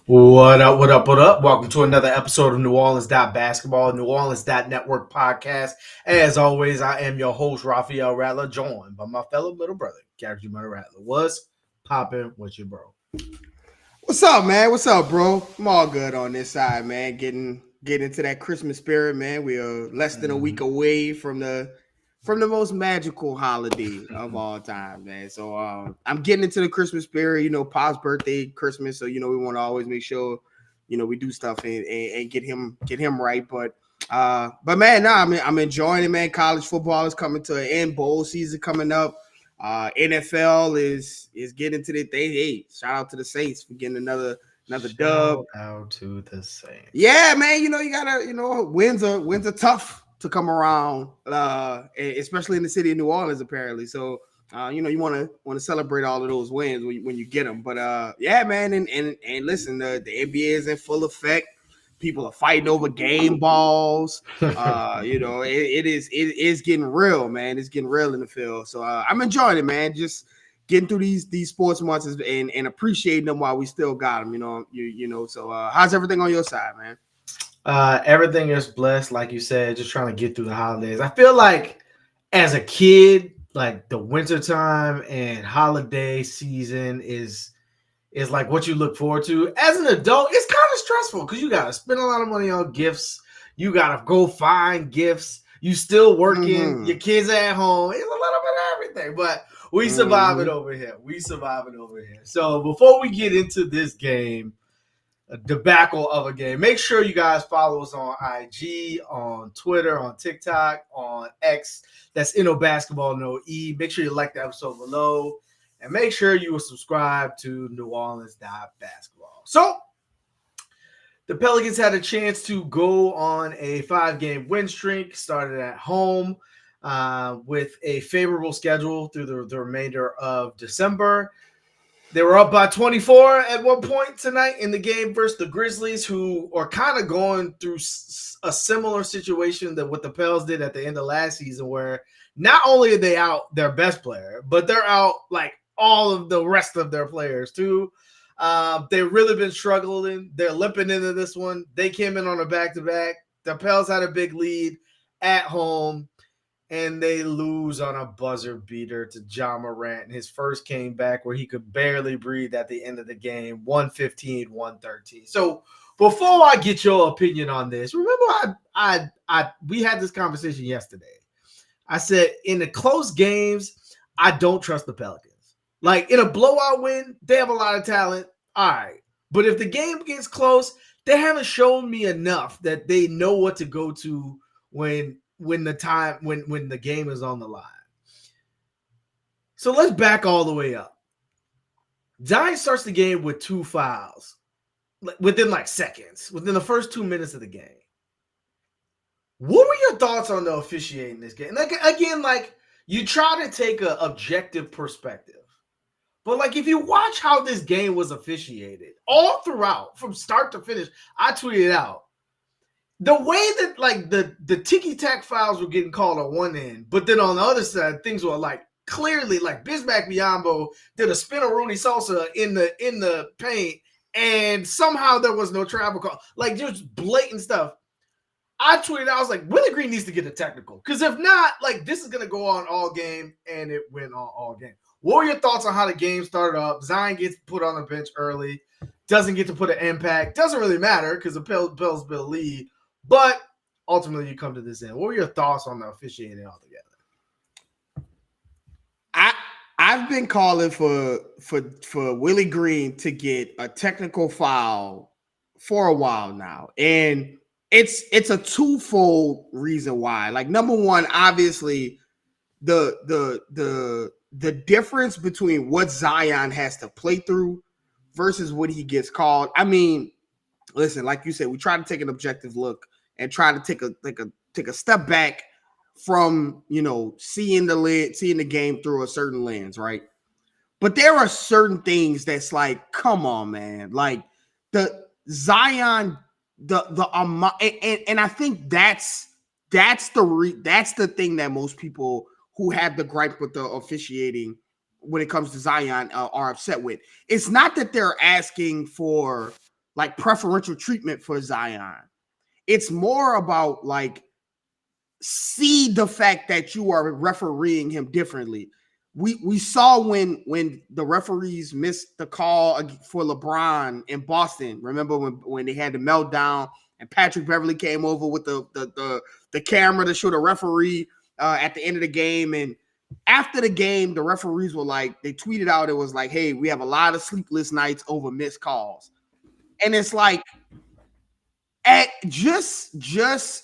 What up, what up, what up? Welcome to another episode of New Orleans Basketball, New Orleans Network podcast. As always, I am your host, Raphael Rattler, joined by my fellow little brother, Garrick Raphael Rattler. What's popping with you, bro? What's up, man? What's up, bro? I'm all good on this side, man. Getting into that Christmas spirit, man. We are less than a week away from the most magical holiday of all time, man. So I'm getting into the Christmas spirit. You know, Pop's birthday, Christmas. So we want to always make sure we do stuff and get him right. But man, I'm enjoying it, man. College football is coming to an end. Bowl season coming up. NFL is getting to the day. Hey, shout out to the Saints for getting another dub. Shout out to the Saints. Yeah, man. You gotta wins are tough to come around, especially in the city of New Orleans, apparently. So you want to celebrate all of those wins when you get them. But yeah, man, and listen, the NBA is in full effect. People are fighting over game balls. It is getting real, man. It's getting real in the field. So I'm enjoying it, man. Just getting through these sports months and appreciating them while we still got them. So how's everything on your side, man? Everything is blessed, like you said, just trying to get through the holidays. I feel like as a kid, like the wintertime and holiday season is like what you look forward to. As an adult, it's kind of stressful because you got to spend a lot of money on gifts. You got to go find gifts. You still working. Mm-hmm. Your kids are at home. It's a little bit of everything, but we survive it over here. So before we get into this game, a debacle of a game, make sure you guys follow us on IG, on Twitter, on TikTok, on X. That's NO Basketball, no E. Make sure you like the episode below. And make sure you will subscribe to New Orleans Basketball. So, the Pelicans had a chance to go on a 5-game win streak, started at home with a favorable schedule through the remainder of December. They were up by 24 at one point tonight in the game versus the Grizzlies, who are kind of going through a similar situation that what the Pels did at the end of last season, where not only are they out their best player, but they're out like all of the rest of their players too. They've really been struggling. They're limping into this one. They came in on a back-to-back. The Pels had a big lead at home, and they lose on a buzzer beater to Ja Morant. And his first came back where he could barely breathe at the end of the game, 115-113. So before I get your opinion on this, remember we had this conversation yesterday. I said in the close games, I don't trust the Pelicans. Like in a blowout win, they have a lot of talent. All right. But if the game gets close, they haven't shown me enough that they know what to go to when the game is on the line. So let's back all the way up. Zion starts the game with 2 fouls within seconds, within the first 2 minutes of the game. What were your thoughts on the officiating this game? You try to take an objective perspective. But if you watch how this game was officiated all throughout, from start to finish, I tweeted out the way that the ticky-tack fouls were getting called on one end, but then on the other side, things were clearly Bismack Biyombo did a spin-a-rooney salsa in the paint, and somehow there was no travel call. Just blatant stuff. I tweeted, I was like, Willie Green needs to get a technical. Because if not, this is going to go on all game, and it went on all game. What were your thoughts on how the game started up? Zion gets put on the bench early, doesn't get to put an impact. Doesn't really matter because the Pels build a lead. But ultimately, you come to this end. What were your thoughts on the officiating altogether? I've been calling for Willie Green to get a technical foul for a while now, and it's a twofold reason why. Number one, obviously, the difference between what Zion has to play through versus what he gets called. I mean, listen, like you said, we try to take an objective look and try to take a step back from, seeing the game through a certain lens, right? But there are certain things that's like, come on, man. Like the Zion, and I think that's the thing that most people who have the gripe with the officiating when it comes to Zion are upset with. It's not that they're asking for like preferential treatment for Zion. It's more about like, see the fact that you are refereeing him differently. We saw when the referees missed the call for LeBron in Boston. Remember when they had the meltdown and Patrick Beverley came over with the camera to show the referee at the end of the game. And after the game, the referees were like, they tweeted out, it was like, hey, we have a lot of sleepless nights over missed calls. And it's like, just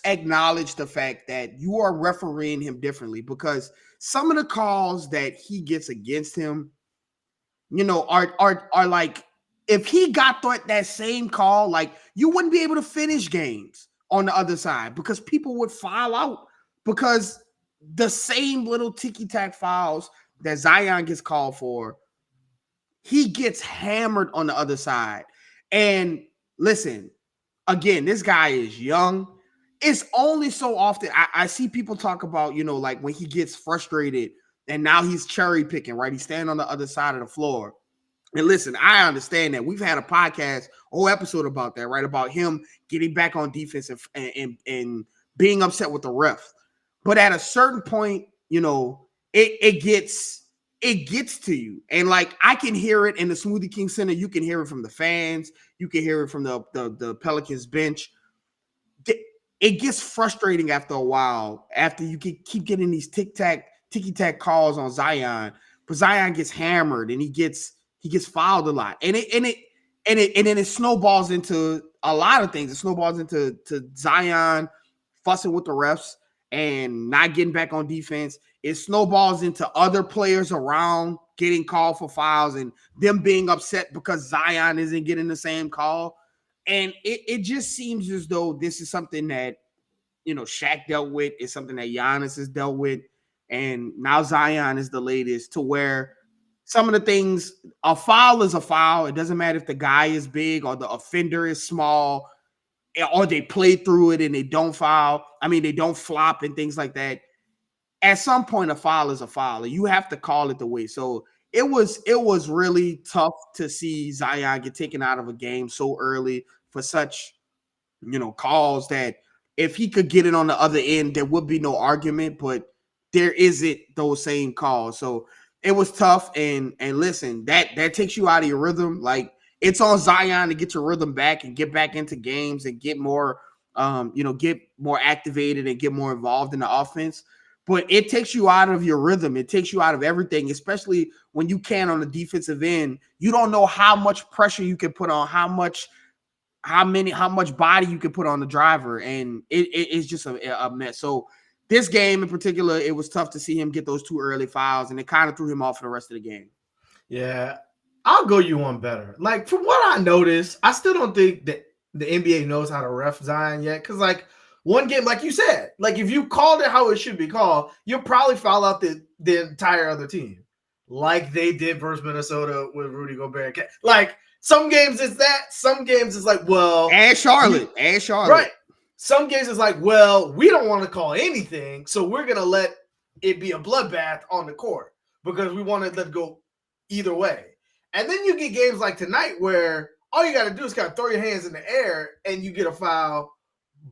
acknowledge the fact that you are refereeing him differently, because some of the calls that he gets against him, are like, if he got that same call, like, you wouldn't be able to finish games on the other side because people would foul out, because the same little ticky-tack fouls that Zion gets called for, he gets hammered on the other side. And listen, again, this guy is young. It's only so often I see people talk about, like when he gets frustrated and now he's cherry picking, right? He's standing on the other side of the floor. And listen, I understand that. We've had a podcast, a whole episode about that, right? About him getting back on defense and being upset with the ref. But at a certain point, it gets to you. And like, I can hear it in the Smoothie King Center. You can hear it from the fans. You can hear it from the Pelicans bench. It gets frustrating after a while, after you keep getting these ticky-tack calls on Zion. But Zion gets hammered and he gets fouled a lot. And then it snowballs into a lot of things. It snowballs into Zion fussing with the refs and not getting back on defense. It snowballs into other players around getting called for fouls and them being upset because Zion isn't getting the same call. And it just seems as though this is something that, Shaq dealt with. It's something that Giannis has dealt with. And now Zion is the latest, to where some of the things, a foul is a foul. It doesn't matter if the guy is big or the offender is small, or they play through it and they don't foul. I mean, they don't flop and things like that. At some point, a foul is a foul, and you have to call it the way. So it was really tough to see Zion get taken out of a game so early for such, calls that if he could get it on the other end, there would be no argument, but there isn't those same calls. So it was tough. And listen, that takes you out of your rhythm. Like, it's on Zion to get your rhythm back and get back into games and get more, get more activated and get more involved in the offense. But it takes you out of your rhythm. It takes you out of everything, especially when you can on the defensive end. You don't know how much pressure you can put on, how much body you can put on the driver. And it's just a mess. So this game in particular, it was tough to see him get those two early fouls, and it kind of threw him off for the rest of the game. Yeah, I'll go you one better. Like, from what I noticed, I still don't think that the NBA knows how to ref Zion yet. Because, like, one game, like you said, like, if you called it how it should be called, you'll probably foul out the entire other team, like they did versus Minnesota with Rudy Gobert. Like, some games it's that. Some games it's like, well, and Charlotte. Right. Some games it's like, well, we don't want to call anything, so we're going to let it be a bloodbath on the court because we want to let it go either way. And then you get games like tonight where all you got to do is kind of throw your hands in the air and you get a foul.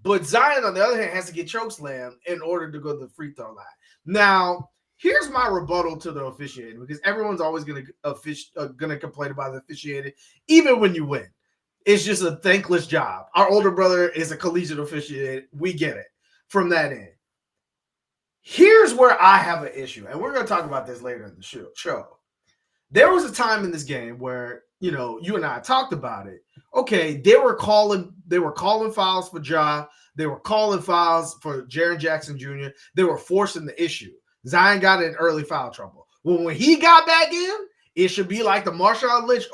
But Zion, on the other hand, has to get chokeslammed in order to go to the free throw line. Now, here's my rebuttal to the officiating, because everyone's always going to complain about the officiating, even when you win. It's just a thankless job. Our older brother is a collegiate officiator. We get it from that end. Here's where I have an issue, and we're going to talk about this later in the show. There was a time in this game where, you and I talked about it. Okay, they were calling fouls for Ja. They were calling fouls for Jaren Jackson Jr. They were forcing the issue. Zion got in early foul trouble. When he got back in, it should be like the Marshawn Lynch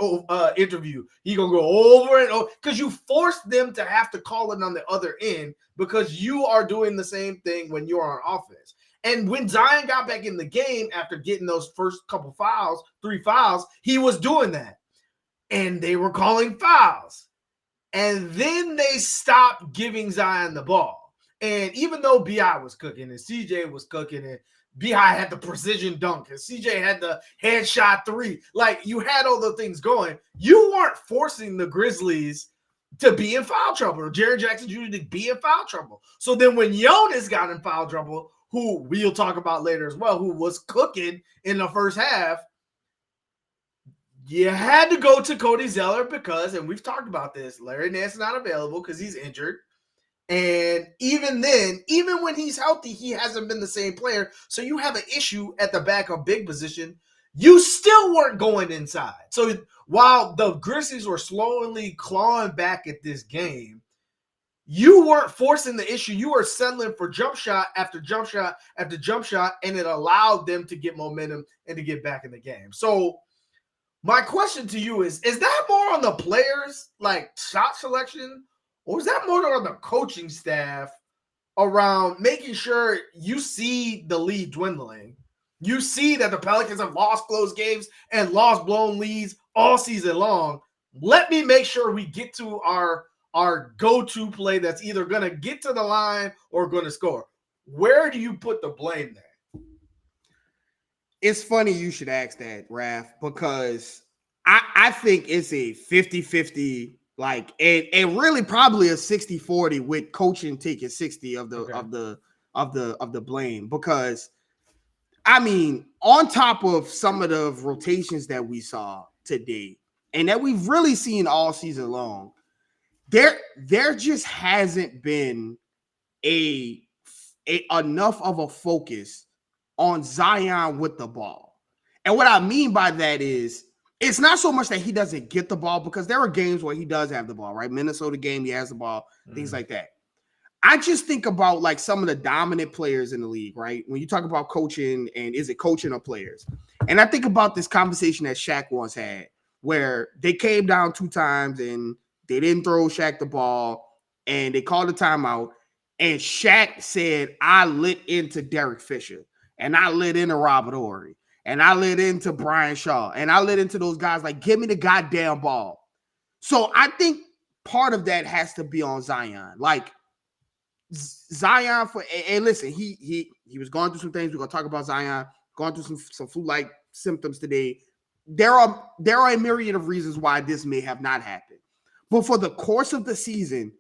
interview. He gonna go over and over because you forced them to have to call it on the other end because you are doing the same thing when you're on offense. And when Zion got back in the game after getting those first couple fouls, 3 fouls, he was doing that. And they were calling fouls. And then they stopped giving Zion the ball. And even though BI was cooking and CJ was cooking and BI had the precision dunk and CJ had the headshot 3, like you had all the things going, you weren't forcing the Grizzlies to be in foul trouble, or Jaren Jackson Jr. to be in foul trouble. So then when Jonas got in foul trouble, who we'll talk about later as well, who was cooking in the first half, you had to go to Cody Zeller because, and we've talked about this, Larry Nance is not available because he's injured. And even then, even when he's healthy, he hasn't been the same player. So you have an issue at the back of big position. You still weren't going inside. So while the Grizzlies were slowly clawing back at this game, you weren't forcing the issue. You were settling for jump shot after jump shot after jump shot, and it allowed them to get momentum and to get back in the game. So my question to you is that more on the players, like shot selection, or is that more on the coaching staff around making sure you see the lead dwindling? You see that the Pelicans have lost close games and lost blown leads all season long. Let me make sure we get to our go-to play that's either going to get to the line or going to score. Where do you put the blame there? It's funny you should ask that, Raph, because I think it's a 50-50, like, and really probably a 60-40 with coaching taking 60 of the blame. Because I mean, on top of some of the rotations that we saw today and that we've really seen all season long, there just hasn't been a enough of a focus on Zion with the ball. And what I mean by that is it's not so much that he doesn't get the ball, because there are games where he does have the ball, right? Minnesota game, he has the ball, things like that. I just think about like some of the dominant players in the league, right? When you talk about coaching and is it coaching or players? And I think about this conversation that Shaq once had where they came down 2 times and they didn't throw Shaq the ball and they called a timeout. And Shaq said, I lit into Derek Fisher and I lit into Robert Horry and I lit into Brian Shaw and I lit into those guys like, give me the goddamn ball. So I think part of that has to be on Zion. Like, Zion and listen, he was going through some things. We're gonna talk about Zion going through some flu-like symptoms today. There are a myriad of reasons why this may have not happened, but for the course of the season,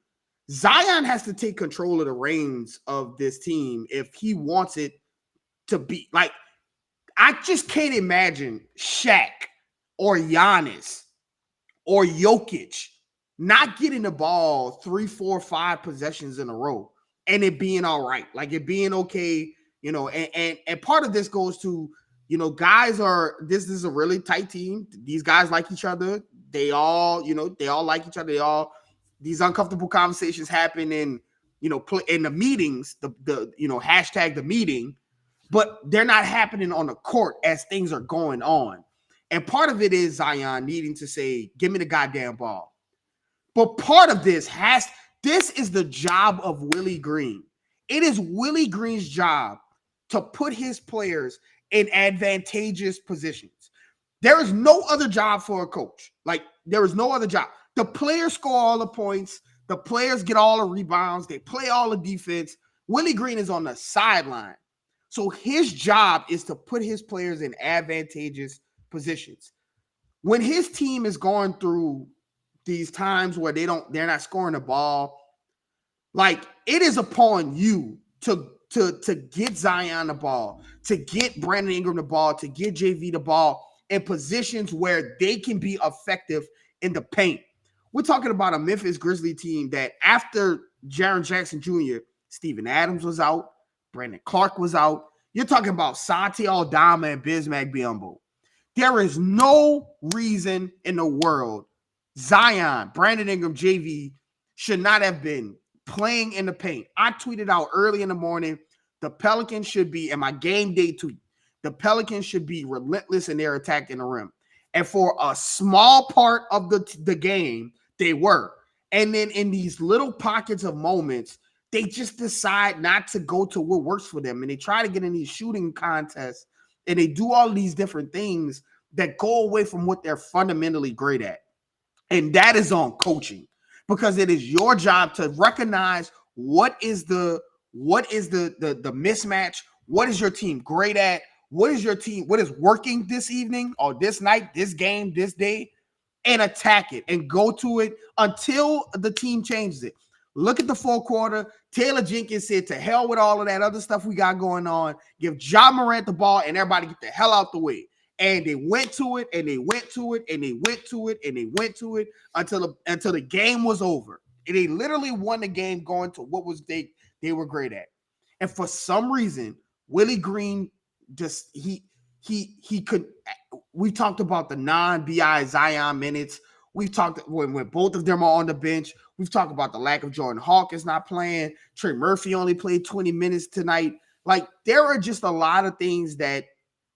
Zion has to take control of the reins of this team if he wants it to be like. I just can't imagine Shaq or Giannis or Jokic not getting the ball 3, 4, 5 possessions in a row and it being all right, like it being okay, you know, and part of this goes to, you know, this is a really tight team. These guys like each other. They all like each other. These uncomfortable conversations happen in, you know, in the meetings, the you know, hashtag the meeting, but they're not happening on the court as things are going on. And part of it is Zion needing to say, give me the goddamn ball. But part of this is the job of Willie Green. It is Willie Green's job to put his players in advantageous positions. There is no other job for a coach. Like, there is no other job. The players score all the points. The players get all the rebounds. They play all the defense. Willie Green is on the sideline. So his job is to put his players in advantageous positions. When his team is going through these times where they're not scoring the ball, like, it is upon you to get Zion the ball, to get Brandon Ingram the ball, to get JV the ball in positions where they can be effective in the paint. We're talking about a Memphis Grizzlies team that after Jaren Jackson Jr., Steven Adams was out, Brandon Clark was out. You're talking about Santi Aldama and Bismack Biyombo. There is no reason in the world Zion, Brandon Ingram, JV should not have been playing in the paint. I tweeted out early in the morning, the Pelicans should be, in my game day tweet, the Pelicans should be relentless in their attack in the rim. And for a small part of the game, they were. And then in these little pockets of moments, they just decide not to go to what works for them. And they try to get in these shooting contests and they do all these different things that go away from what they're fundamentally great at. And that is on coaching, because it is your job to recognize what is the mismatch. What is your team great at? What is working this evening or this night, this game, this day, and attack it and go to it until the team changes it. Look at the fourth quarter. Taylor Jenkins said, to hell with all of that other stuff we got going on. Give Ja Morant the ball and everybody get the hell out the way. And they went to it, and they went to it, and they went to it, and they went to it until the game was over. And they literally won the game going to what was they were great at. And for some reason, Willie Green just he could. We talked about the non-BI Zion minutes. We've talked when both of them are on the bench. We've talked about the lack of Jordan Hawkins not playing. Trey Murphy only played 20 minutes tonight. Like, there are just a lot of things that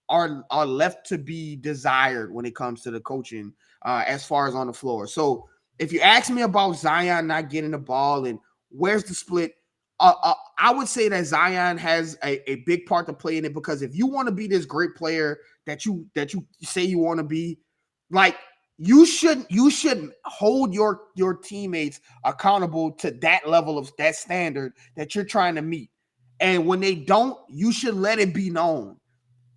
are left to be desired when it comes to the coaching as far as on the floor. So if you ask me about Zion not getting the ball and where's the split, I would say that Zion has a big part to play in it, because if you want to be this great player that you say you want to be, like, you should hold your teammates accountable to that level of that standard that you're trying to meet. And when they don't, you should let it be known.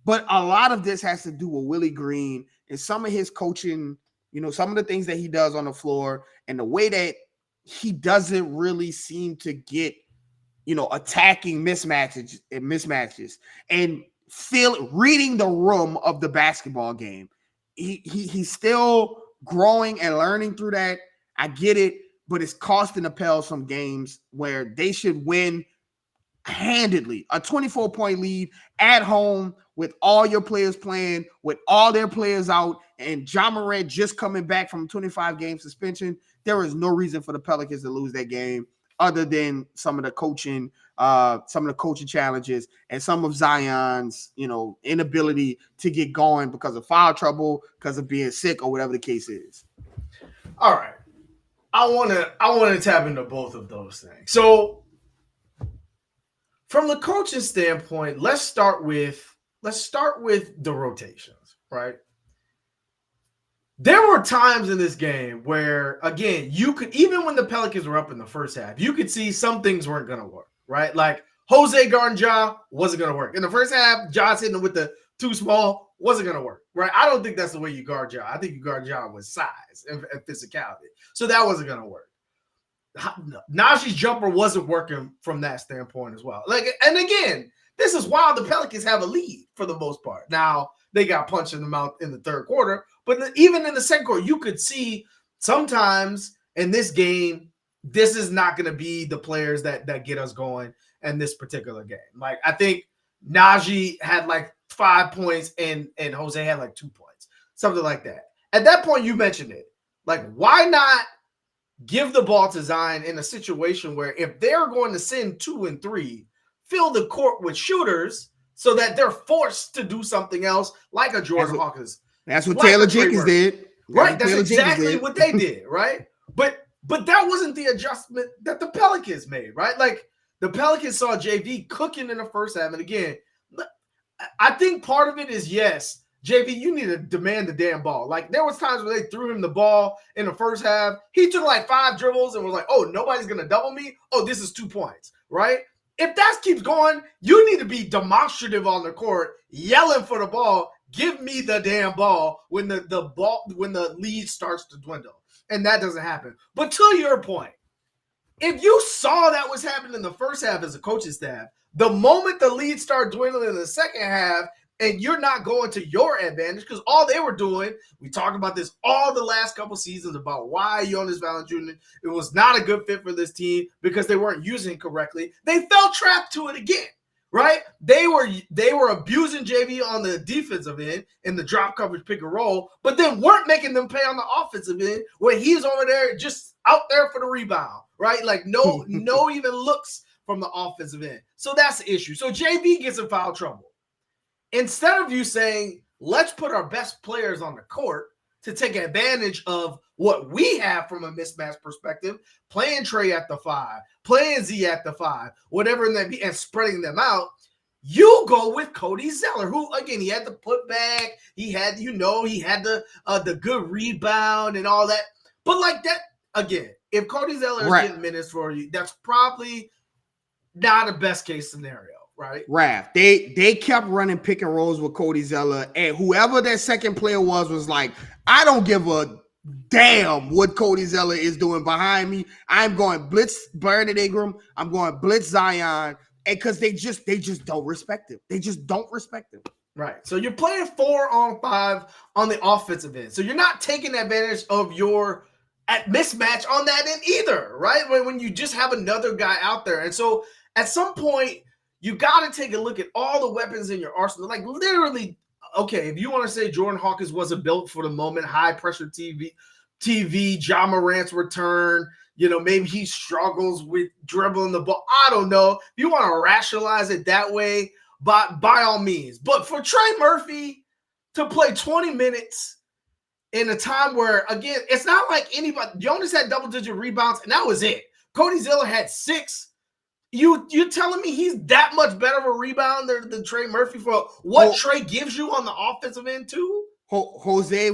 But a lot of this has to do with Willie Green and some of his coaching, some of the things that he does on the floor and the way that he doesn't really seem to get, attacking mismatches and reading the room of the basketball game. He's still growing and learning through that. I get it, but it's costing the Pels some games where they should win handedly. A 24-point lead at home with all your players playing, with all their players out, and Ja Morant just coming back from a 25-game suspension. There is no reason for the Pelicans to lose that game other than some of the coaching challenges and some of Zion's, inability to get going because of foul trouble, because of being sick, or whatever the case is. All right. I want to tap into both of those things. So from the coaching standpoint, let's start with the rotations, right? There were times in this game where, again, you could, even when the Pelicans were up in the first half, you could see some things weren't going to work, right? Like Jose guarding Ja wasn't going to work. In the first half, Ja's hitting with the too small, wasn't going to work, right? I don't think that's the way you guard Ja. I think you guard Ja with size and physicality. So that wasn't going to work. Najee's jumper wasn't working from that standpoint as well. Like, and again, this is why the Pelicans have a lead for the most part. Now, they got punched in the mouth in the third quarter, but even in the second quarter, you could see sometimes in this game, this is not going to be the players that get us going in this particular game. Like, I think Najee had like 5 points and Jose had like 2 points, something like that. At that point, you mentioned it. Like, why not give the ball to Zion in a situation where if they're going to send 2 and 3, fill the court with shooters so that they're forced to do something else, like a Jordan Hawkins. That's what Taylor Jenkins did. Right, that's exactly what they did, right? But that wasn't the adjustment that the Pelicans made, right? Like, the Pelicans saw JV cooking in the first half. And again, I think part of it is, yes, JV, you need to demand the damn ball. Like, there was times where they threw him the ball in the first half. He took like 5 dribbles and was like, oh, nobody's going to double me? Oh, this is 2 points, right? If that keeps going, you need to be demonstrative on the court, yelling for the ball. Give me the damn ball when the lead starts to dwindle. And that doesn't happen. But to your point, if you saw that was happening in the first half as a coaching staff, the moment the lead started dwindling in the second half, and you're not going to your advantage, because all they were doing, we talked about this all the last couple seasons about why Jonas Valanciunas, it was not a good fit for this team because they weren't using it correctly. They fell trapped to it again, right? They were abusing JV on the defensive end in the drop coverage pick and roll, but then weren't making them pay on the offensive end where he's over there just out there for the rebound, right? Like no even looks from the offensive end. So that's the issue. So JV gets in foul trouble. Instead of you saying, let's put our best players on the court to take advantage of what we have from a mismatch perspective, playing Trey at the 5, playing Z at the 5, whatever it may be, and spreading them out, you go with Cody Zeller, who, again, he had the putback, he had the good rebound and all that. But like that, again, if Cody Zeller is getting minutes for you, that's probably not a best case scenario, right? Raph, they kept running pick and rolls with Cody Zeller, and whoever that second player was like, I don't give a damn what Cody Zeller is doing behind me. I'm going blitz Brandon Ingram. I'm going blitz Zion, and because they just don't respect him. They just don't respect him. Right. So you're playing 4-on-5 on the offensive end. So you're not taking advantage of your mismatch on that end either, right? When you just have another guy out there. And so at some point, you got to take a look at all the weapons in your arsenal. Like literally, okay, if you want to say Jordan Hawkins wasn't built for the moment, high pressure TV, Ja Morant's return, maybe he struggles with dribbling the ball. I don't know. If you want to rationalize it that way, by all means. But for Trey Murphy to play 20 minutes in a time where, again, it's not like anybody. Jonas had double-digit rebounds, and that was it. Cody Zeller had 6. You telling me he's that much better of a rebounder than Trey Murphy for what Trey gives you on the offensive end too? Jose,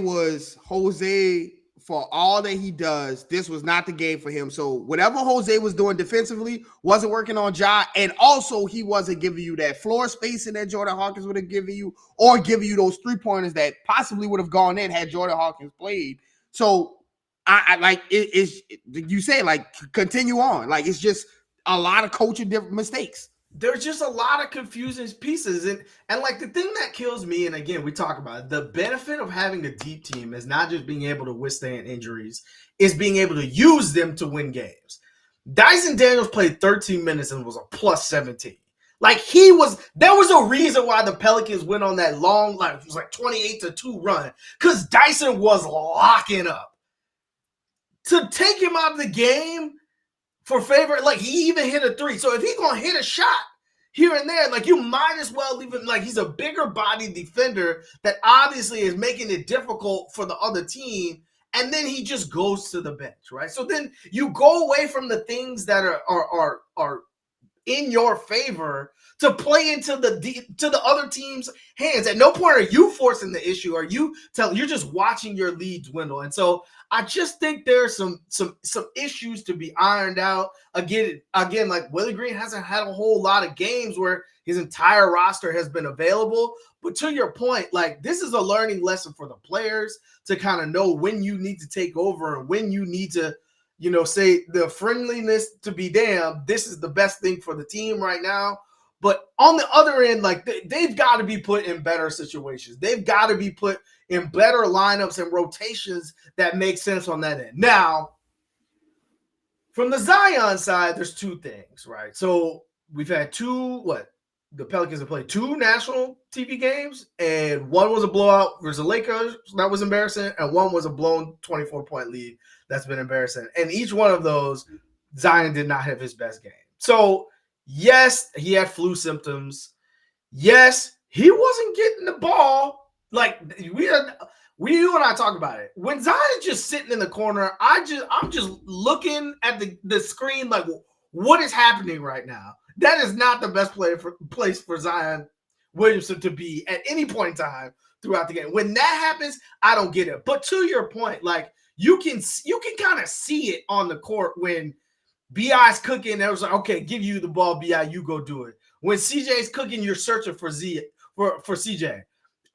for all that he does, this was not the game for him. So whatever Jose was doing defensively wasn't working on Ja, and also he wasn't giving you that floor spacing that Jordan Hawkins would have given you, or giving you those 3-pointers that possibly would have gone in had Jordan Hawkins played. So I like you say, like, continue on. Like, it's just a lot of coaching mistakes. There's just a lot of confusing pieces. And like the thing that kills me, and again, we talk about it, the benefit of having a deep team is not just being able to withstand injuries, is being able to use them to win games. Dyson Daniels played 13 minutes and was a plus 17. Like there was a reason why the Pelicans went on that long, like it was like 28-2 run, because Dyson was locking up. To take him out of the game for favor, like he even hit a 3. So if he's gonna hit a shot here and there, like you might as well leave him. Like he's a bigger body defender that obviously is making it difficult for the other team. And then he just goes to the bench, right? So then you go away from the things that are in your favor to play into the other team's hands. At no point are you forcing the issue, or you're just watching your lead dwindle. And so I just think there's some issues to be ironed out. Again, like Willie Green hasn't had a whole lot of games where his entire roster has been available. But to your point, like this is a learning lesson for the players to kind of know when you need to take over and when you need to, say the friendliness to be damned. This is the best thing for the team right now. But on the other end, like they've got to be put in better situations. They've got to be put in better lineups and rotations that make sense on that end. Now, from the Zion side, there's 2 things, right? So we've had the Pelicans have played 2 national TV games, and one was a blowout versus the Lakers. That was embarrassing. And one was a blown 24-point lead. That's been embarrassing. And each one of those, Zion did not have his best game. So, yes, he had flu symptoms. Yes, he wasn't getting the ball. Like you and I talk about it. When Zion's just sitting in the corner, I'm just looking at the screen like, what is happening right now? That is not the best place for Zion Williamson to be at any point in time throughout the game. When that happens, I don't get it. But to your point, like you can kind of see it on the court when BI's cooking. It was like, okay, give you the ball, BI, you go do it. When CJ's cooking, you're searching for CJ.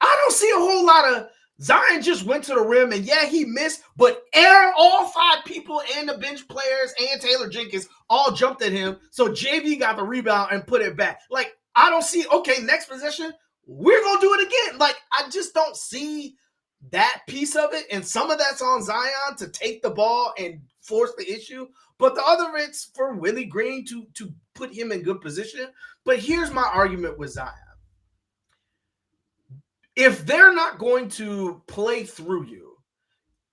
I don't see a whole lot of Zion just went to the rim, and yeah, he missed, but all 5 people and the bench players and Taylor Jenkins all jumped at him. So JV got the rebound and put it back. Like, I don't see, okay, next possession, we're going to do it again. Like, I just don't see that piece of it. And some of that's on Zion to take the ball and force the issue. But the other, it's for Willie Green to put him in good position. But here's my argument with Zion. If they're not going to play through you,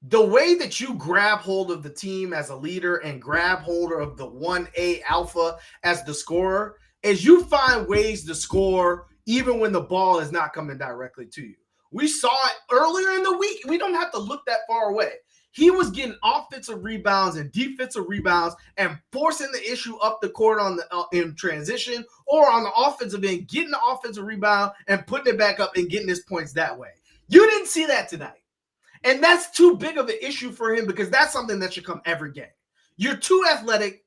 the way that you grab hold of the team as a leader and grab hold of the 1A alpha as the scorer is you find ways to score even when the ball is not coming directly to you. We saw it earlier in the week. We don't have to look that far away. He was getting offensive rebounds and defensive rebounds and forcing the issue up the court on the in transition, or on the offensive end, getting the offensive rebound and putting it back up and getting his points that way. You didn't see that tonight. And that's too big of an issue for him, because that's something that should come every game. You're too athletic.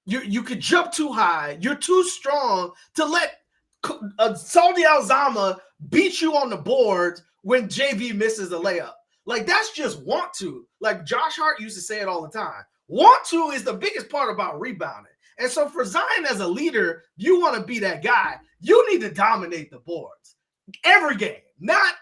You could jump too high. You're too strong to let Saldi Alzama beat you on the boards when JV misses a layup. Like, that's just want to. Like Josh Hart used to say it all the time. Want to is the biggest part about rebounding. And so for Zion as a leader, you want to be that guy. You need to dominate the boards every game, not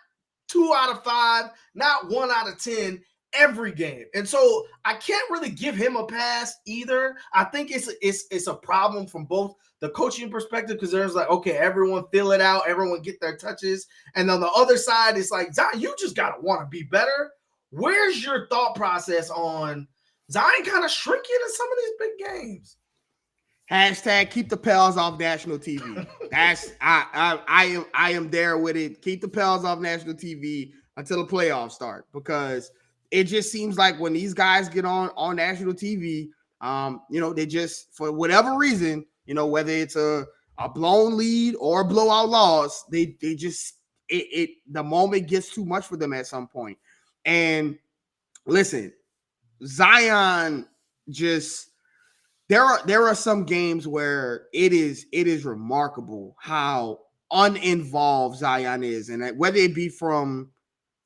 2 out of 5, not 1 out of 10, every game. And so I can't really give him a pass either. I think it's a problem from both the coaching perspective, because there's like, okay, everyone fill it out, everyone get their touches. And on the other side, it's like, Zion, you just got to want to be better. Where's your thought process on Zion kind of shrinking in some of these big games? Hashtag keep the Pels off national TV. That's I am there with it. Keep the Pels off national TV until the playoffs start, because it just seems like when these guys get on national TV, they just, for whatever reason, whether it's a blown lead or a blowout loss, they just the moment gets too much for them at some point. And listen, Zion just. There are some games where it is remarkable how uninvolved Zion is, and whether it be from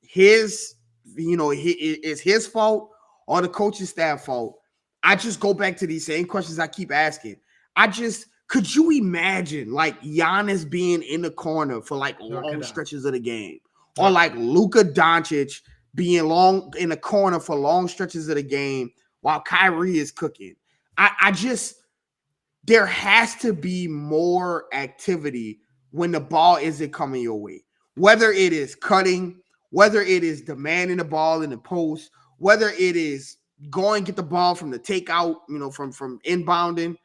his, it's his fault or the coaching staff fault. I just go back to these same questions I keep asking. Could you imagine like Giannis being in the corner for like long stretches of the game, or like Luka Doncic being long in the corner for long stretches of the game while Kyrie is cooking? There has to be more activity when the ball isn't coming your way, whether it is cutting, whether it is demanding the ball in the post, whether it is going get the ball from the takeout, from inbounding,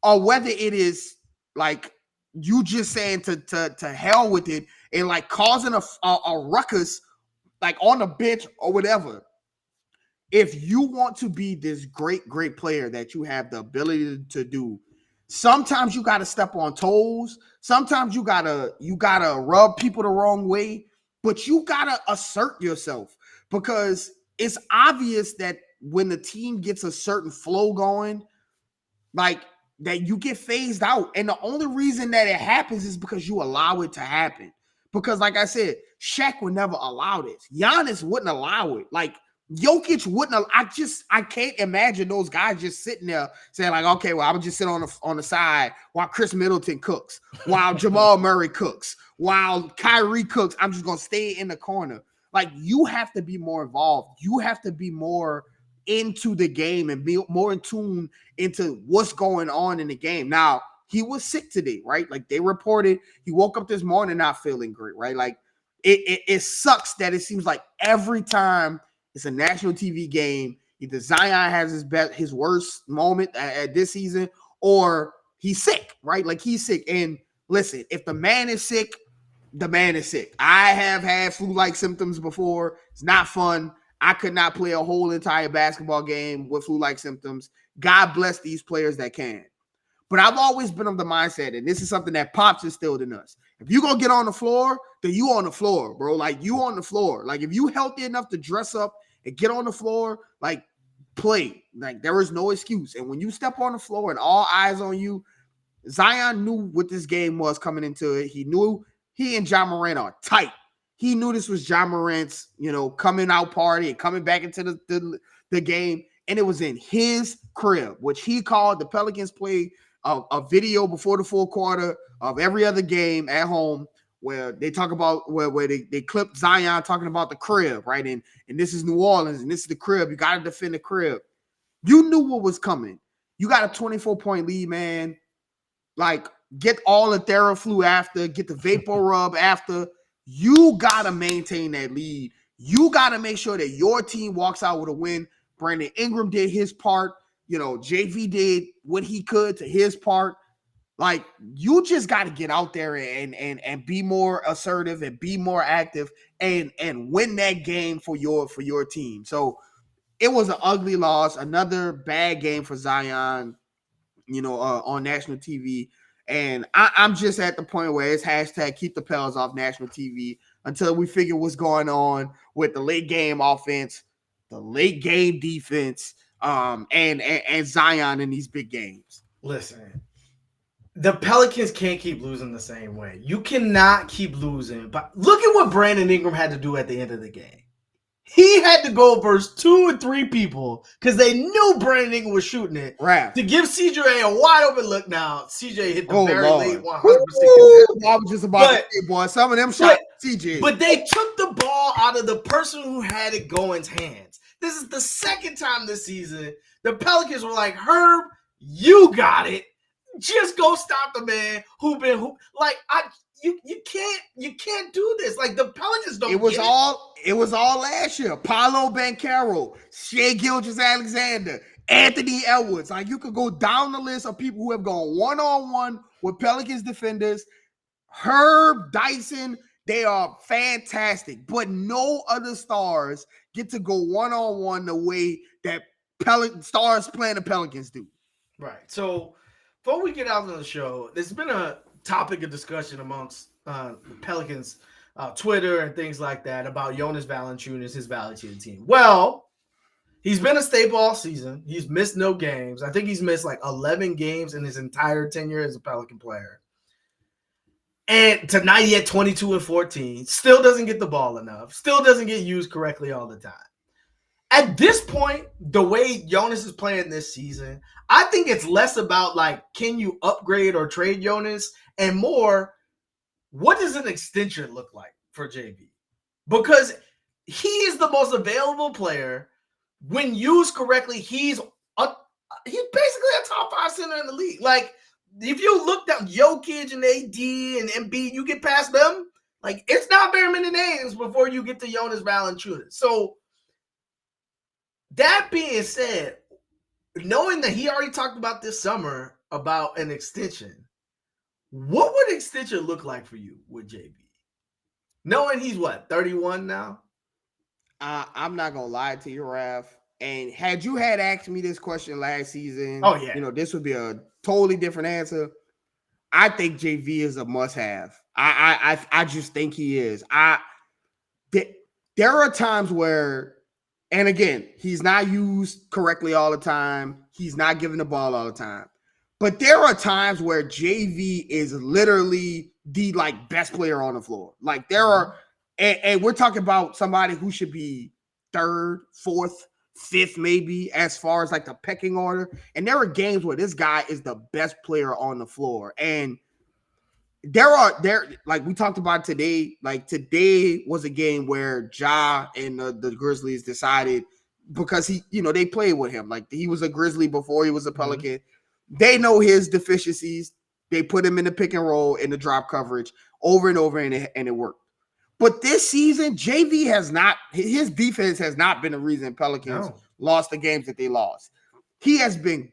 or whether it is like you just saying to hell with it and like causing a ruckus like on the bench or whatever. If you want to be this great player that you have the ability to do, sometimes you got to step on toes. Sometimes you gotta rub people the wrong way, but you gotta assert yourself, because it's obvious that when the team gets a certain flow going, like that you get phased out. And the only reason that it happens is because you allow it to happen. Because like I said, Shaq would never allow this. Giannis wouldn't allow it. Like, Jokic wouldn't. I can't imagine those guys just sitting there saying like, okay, well, I'm just sit on the side while Chris Middleton cooks, while Jamal Murray cooks, while Kyrie cooks. I'm just gonna stay in the corner. Like, you have to be more involved. You have to be more into the game and be more in tune into what's going on in the game. Now, he was sick today, right? Like they reported, he woke up this morning not feeling great, right? Like it sucks that it seems like every time it's a national TV game, either Zion has his worst moment at this season, or he's sick, right? Like he's sick. And listen, if the man is sick, the man is sick. I have had flu-like symptoms before. It's not fun. I could not play a whole entire basketball game with flu-like symptoms. God bless these players that can. But I've always been of the mindset, and this is something that Pops instilled in us. If you're going to get on the floor, then you on the floor, bro. Like, you on the floor. Like, if you healthy enough to dress up and get on the floor, like, play. Like, there is no excuse. And when you step on the floor and all eyes on you, Zion knew what this game was coming into it. He knew he and Ja Morant are tight. He knew this was Ja Morant's, coming out party and coming back into the game. And it was in his crib, which he called the Pelicans play a video before the full quarter of every other game at home where they talk about where they clipped Zion talking about the crib, right? And this is New Orleans and this is the crib. You got to defend the crib. You knew what was coming. You got a 24-point lead, man. Like, get all the Theraflu after, get the vapor rub after. You got to maintain that lead. You got to make sure that your team walks out with a win. Brandon Ingram did his part. JV did what he could to his part. Like, you just got to get out there and be more assertive and be more active and win that game for your team. So it was an ugly loss, another bad game for Zion, on national TV. And I'm just at the point where it's hashtag keep the Pels off national TV until we figure what's going on with the late game offense, the late game defense, and Zion in these big games. Listen, the Pelicans can't keep losing the same way. You cannot keep losing. But look at what Brandon Ingram had to do at the end of the game. He had to go versus 2 or 3 people because they knew Brandon Ingram was shooting it to give CJ a wide open look. Now CJ hit the very late 100%. I was just about to say, boy, some of them shots CJ. But they took the ball out of the person who had it going's hands. This is the second time this season the Pelicans were like, Herb, you got it. Just go stop the man you can't do this. Like the Pelicans don't. It was all last year. Paolo Banchero, Shai Gilgeous-Alexander, Anthony Edwards. Like you could go down the list of people who have gone one-on-one with Pelicans defenders. Herb, Dyson, they are fantastic, but no other stars get to go one-on-one the way that stars playing the Pelicans do. Right. So before we get out of the show, there's been a topic of discussion amongst the Pelicans Twitter and things like that about Jonas Valanciunas, his value to the team. Well, he's been a staple all season. He's missed no games. I think he's missed like 11 games in his entire tenure as a Pelican player. And tonight he had 22 and 14. Still doesn't get the ball enough. Still doesn't get used correctly all the time. At this point, the way Jonas is playing this season, I think it's less about like, can you upgrade or trade Jonas, and more, what does an extension look like for JV? Because he is the most available player. When used correctly, he's basically a top 5 center in the league. Like, if you look at Jokic and AD and Embiid, you get past them, like, it's not very many names before you get to Jonas Valanciunas. So, that being said, knowing that he already talked about this summer about an extension, what would an extension look like for you with JV? Knowing he's 31 now? I'm not going to lie to you, Raph. And had you had asked me this question last season, this would be a totally different answer. I think JV is a must-have. I just think he is. There are times where, and again, he's not used correctly all the time. He's not given the ball all the time. But there are times where JV is literally the best player on the floor. Like there are, and we're talking about somebody who should be 3rd, 4th, 5th, maybe as far as the pecking order. And there are games where this guy is the best player on the floor. And there we talked about today. Like today was a game where Ja and the Grizzlies decided, because they played with him. Like he was a Grizzly before he was a Pelican. They know his deficiencies. They put him in the pick and roll in the drop coverage over and over, and it worked. But this season, JV his defense has not been the reason Pelicans lost the games that they lost. He has been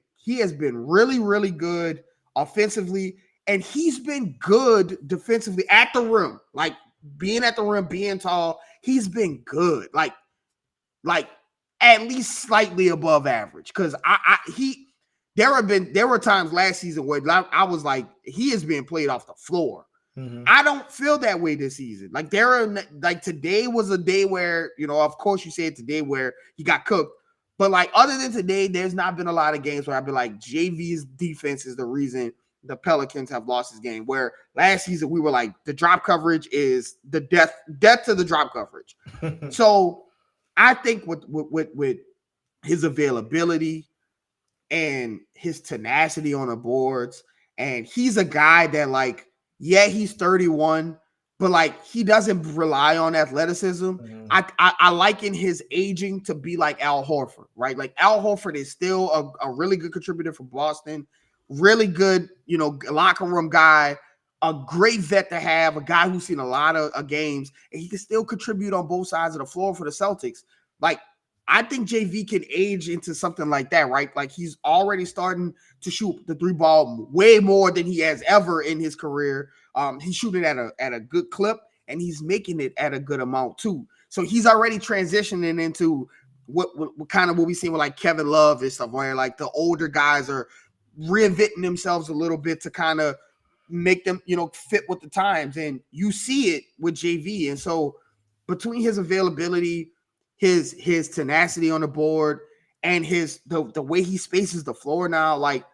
really, really good offensively, and he's been good defensively at the rim. Like being at the rim, being tall, he's been good. Like at least slightly above average. Because there were times last season where I was like, he is being played off the floor. Mm-hmm. I don't feel that way this season. Like today was a day where, of course you said today where he got cooked. But other than today, there's not been a lot of games where I've been like, JV's defense is the reason the Pelicans have lost this game. Where last season we were like, the drop coverage is the death to the drop coverage. So I think with his availability and his tenacity on the boards, and he's a guy that he's 31, but he doesn't rely on athleticism. Mm-hmm. I liken his aging to be like Al Horford, right? Like Al Horford is still a really good contributor for Boston, really good, locker room guy, a great vet to have, a guy who's seen a lot of games, and he can still contribute on both sides of the floor for the Celtics. I think JV can age into something like that, right? Like he's already starting to shoot the 3 ball way more than he has ever in his career. He's shooting at a good clip, and he's making it at a good amount too. So he's already transitioning into what kind of what we see with like Kevin Love and stuff, where like the older guys are reinventing themselves a little bit to kind of make them, fit with the times. And you see it with JV. And so between his availability, his tenacity on the board, and the way he spaces the floor now, like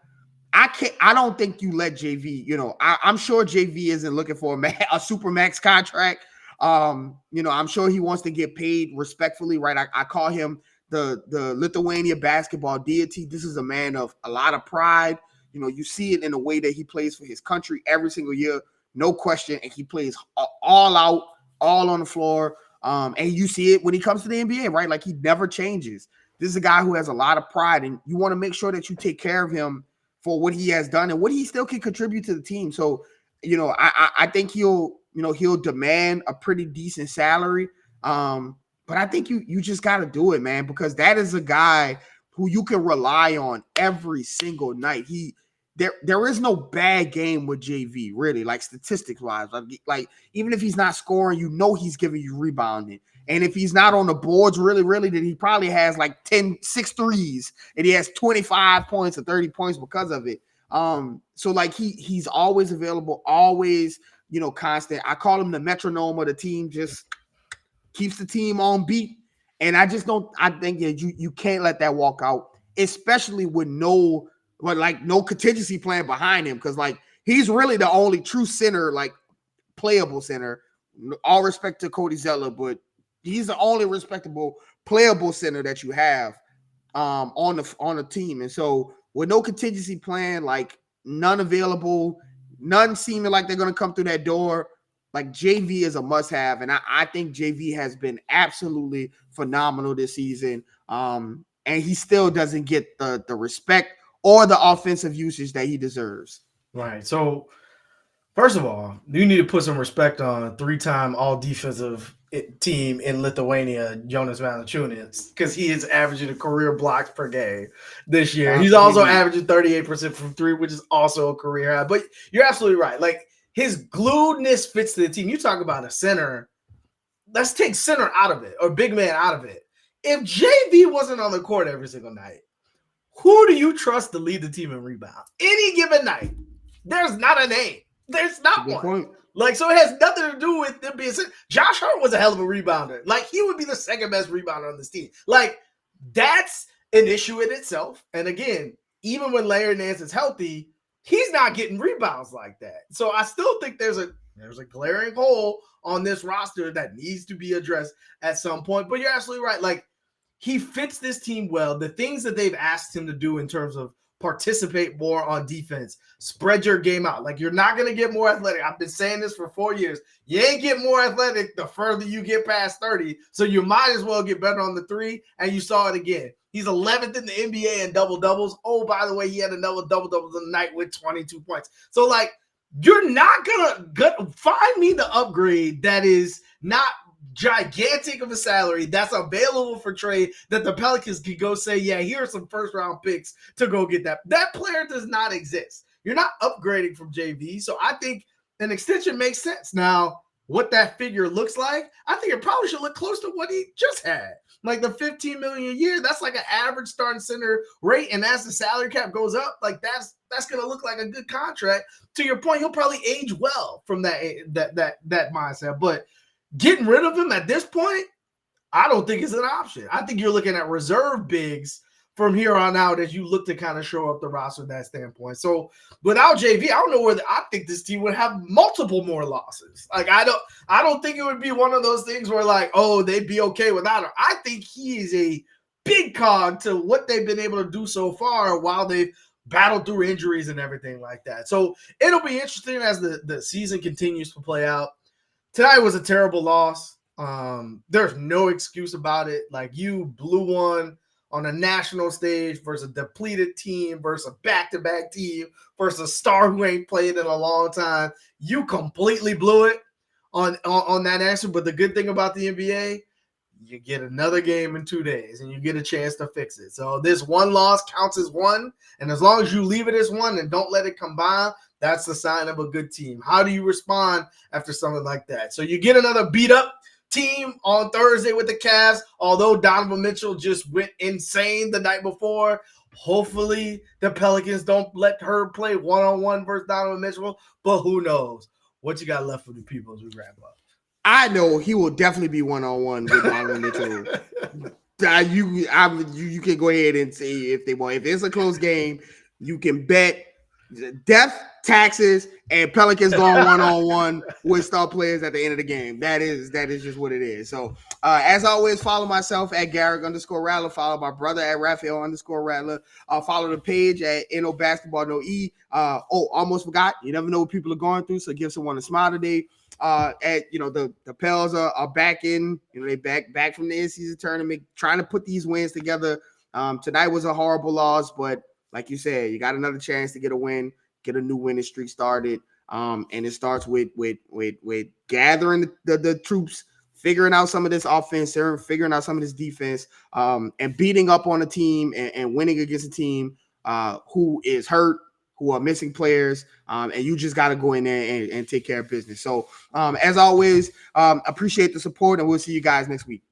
I don't think you let JV, I'm sure JV isn't looking for a super max contract. I'm sure he wants to get paid respectfully, right? I call him the Lithuania basketball deity. This is a man of a lot of pride. You see it in the way that he plays for his country every single year, no question. And he plays all out, all on the floor. And you see it when he comes to the NBA, right? Like he never changes. This is a guy who has a lot of pride, and you want to make sure that you take care of him for what he has done and what he still can contribute to the team. So, I think he'll demand a pretty decent salary. But I think you just got to do it, man, because that is a guy who you can rely on every single night. There is no bad game with JV, really, like statistics wise. Like even if he's not scoring, he's giving you rebounding. And if he's not on the boards, really, then he probably has like 6 threes, and he has 25 points or 30 points because of it. So like he's always available, always, constant. I call him the metronome of the team, just keeps the team on beat. And I think that you can't let that walk out, especially with no contingency plan behind him. Cause like, he's really the only true center, like playable center. All respect to Cody Zeller, but he's the only respectable playable center that you have on the team. And so with no contingency plan, like none available, none seeming like they're going to come through that door, like JV is a must-have. And I think JV has been absolutely phenomenal this season. And he still doesn't get the respect or the offensive usage that he deserves. Right. So first of all, you need to put some respect on 3-time all-defensive team in Lithuania, Jonas Valanciunas, because he is averaging a career blocks per game this year. He's also averaging 38% from 3, which is also a career high. But you're absolutely right. Like, his gluedness fits to the team. You talk about a center. Let's take center out of it, or big man out of it. If JV wasn't on the court every single night, who do you trust to lead the team in rebound? Any given night, there's not a name. There's not one. Point. Like, so it has nothing to do with them being sick. Josh Hart was a hell of a rebounder. Like, he would be the second best rebounder on this team. Like, that's an issue in itself. And again, even when Larry Nance is healthy, he's not getting rebounds like that. So I still think there's a glaring hole on this roster that needs to be addressed at some point. But you're absolutely right. Like, he fits this team well. The things that they've asked him to do in terms of participate more on defense, spread your game out. Like, you're not going to get more athletic. I've been saying this for 4 years. You ain't get more athletic the further you get past 30. So you might as well get better on the 3. And you saw it again. He's 11th in the NBA in double-doubles. Oh, by the way, he had another double-double tonight with 22 points. So, like, you're not going to find me the upgrade that is not gigantic of a salary that's available for trade that the Pelicans can go say, yeah, here are some first-round picks to go get that. That player does not exist. You're not upgrading from JV. So I think an extension makes sense. Now, what that figure looks like, I think it probably should look close to what he just had. Like the $15 million a year, that's like an average starting center rate. And as the salary cap goes up, like that's going to look like a good contract. To your point, he'll probably age well from that mindset. But getting rid of him at this point, I don't think it's an option. I think you're looking at reserve bigs from here on out as you look to kind of show up the roster from that standpoint. So without JV, I don't know whether I think this team would have multiple more losses. Like, I don't think it would be one of those things where like, oh, they'd be okay without him. I think he is a big cog to what they've been able to do so far while they've battled through injuries and everything like that. So it'll be interesting as the season continues to play out. Tonight was a terrible loss. There's no excuse about it. Like, you blew one on a national stage versus a depleted team versus a back-to-back team versus a star who ain't played in a long time. You completely blew it on that answer. But the good thing about the NBA, you get another game in 2 days and you get a chance to fix it. So this one loss counts as one. And as long as you leave it as one and don't let it combine That's the sign of a good team. How do you respond after something like that? So you get another beat up team on Thursday with the Cavs, although Donovan Mitchell just went insane the night before. Hopefully the Pelicans don't let her play one-on-one versus Donovan Mitchell, but who knows? What you got left for the people as we wrap up? I know he will definitely be one-on-one with Donovan Mitchell. You can go ahead and say if they want. If it's a close game, you can bet death, taxes, and Pelicans going one-on-one with star players at the end of the game. That is just what it is. So as always, follow myself at Garrick_Rattler. Follow my brother at Raphael_Rattler. Follow the page at NO Basketball No E. Almost forgot. You never know what people are going through, so give someone a smile today. The Pels are back in. They back from the in-season tournament, trying to put these wins together. Tonight was a horrible loss, but like you said, you got another chance to get a win, get a new winning streak started. And it starts with gathering the troops, figuring out some of this offense, figuring out some of this defense, and beating up on a team and winning against a team who is hurt, who are missing players, and you just got to go in there and take care of business. So as always, appreciate the support, and we'll see you guys next week.